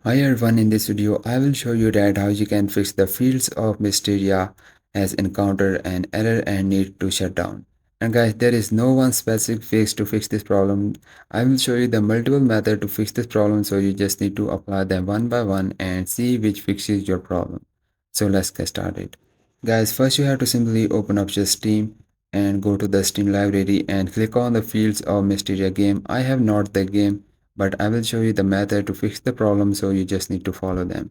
Hi everyone, in this video I will show you that how you can fix the fields of Mistria has encountered an error and need to shut down. And guys, there is no one specific fix to fix this problem. I will show you the multiple method to fix this problem, so you just need to apply them one by one and see which fixes your problem. So let's get started. Guys, first you have to simply open up your Steam and go to the Steam library and click on the fields of Mysteria game. I have not the game, but I will show you the method to fix the problem, so you just need to follow them.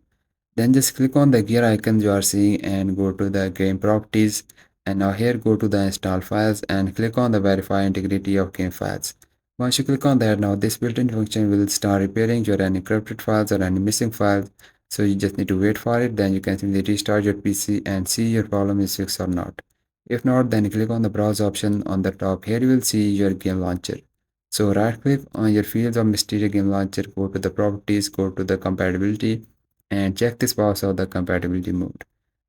Then just click on the gear icon you are seeing and go to the game properties, and now here go to the install files and click on the verify integrity of game files. Once you click on that, now this built-in function will start repairing your any encrypted files or any missing files, so you just need to wait for it. Then you can simply restart your PC and see your problem is fixed or not. If not, then click on the browse option on the top. Here you will see your game launcher. So right click on your fields of Mysteria game launcher, go to the properties, go to the compatibility and check this box of the compatibility mode,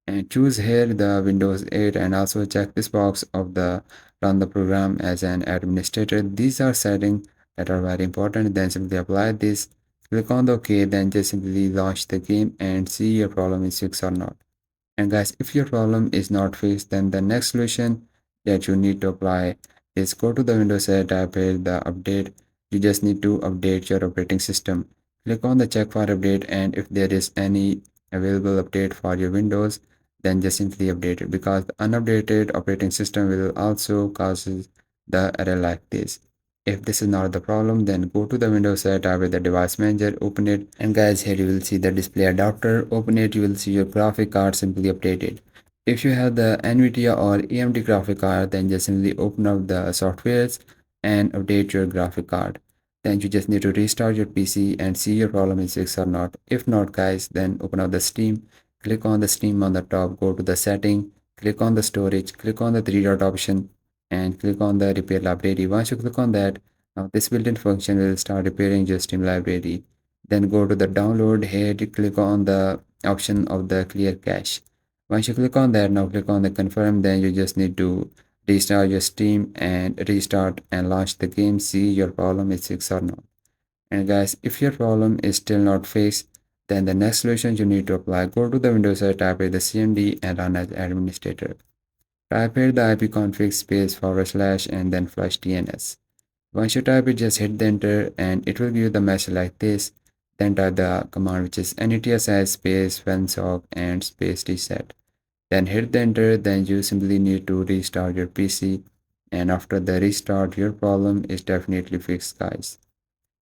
and choose here the Windows 8, and also check this box of the run the program as an administrator. These are settings that are very important. Then simply apply this, click on the OK, then just simply launch the game and see your problem is fixed or not. And guys, if your problem is not fixed, then the next solution that you need to apply is go to the Windows tab, here the update. You just need to update your operating system. Click on the check for update, and if there is any available update for your Windows, then just simply update it, because the unupdated operating system will also causes the error like this. If this is not the problem, then go to the Windows tab with the device manager, open it, and guys, here you will see the display adapter. Open it, you will see your graphic card simply updated. If you have the NVIDIA or AMD graphic card, then just simply open up the softwares and update your graphic card. Then you just need to restart your PC and see your problem is fixed or not. If not, guys, then open up the Steam, click on the Steam on the top, go to the setting, click on the storage, click on the three dot option, and click on the repair library. Once you click on that, now this built-in function will start repairing your Steam library. Then go to the download, here to click on the option of the clear cache. Once you click on that, now click on the confirm, then you just need to restart your Steam and restart and launch the game, see your problem is fixed or not. And guys, if your problem is still not fixed, then the next solution you need to apply, go to the Windows type with the CMD and run as administrator. Type here the ipconfig space / and then flush DNS. Once you type it, just hit the enter and it will give you the message like this. Then type the command, which is netsh space fensock and space reset. Then hit the enter, then you simply need to restart your PC, and after the restart your problem is definitely fixed, guys.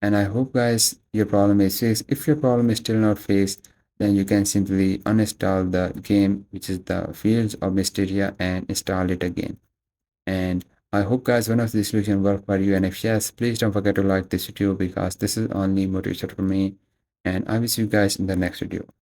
And I hope, guys, your problem is fixed. If your problem is still not fixed, then you can simply uninstall the game, which is the Fields of Mysteria, and install it again. And I hope, guys, one of these solutions work for you, and if yes, please don't forget to like this video, because this is only motivation for me, and I will see you guys in the next video.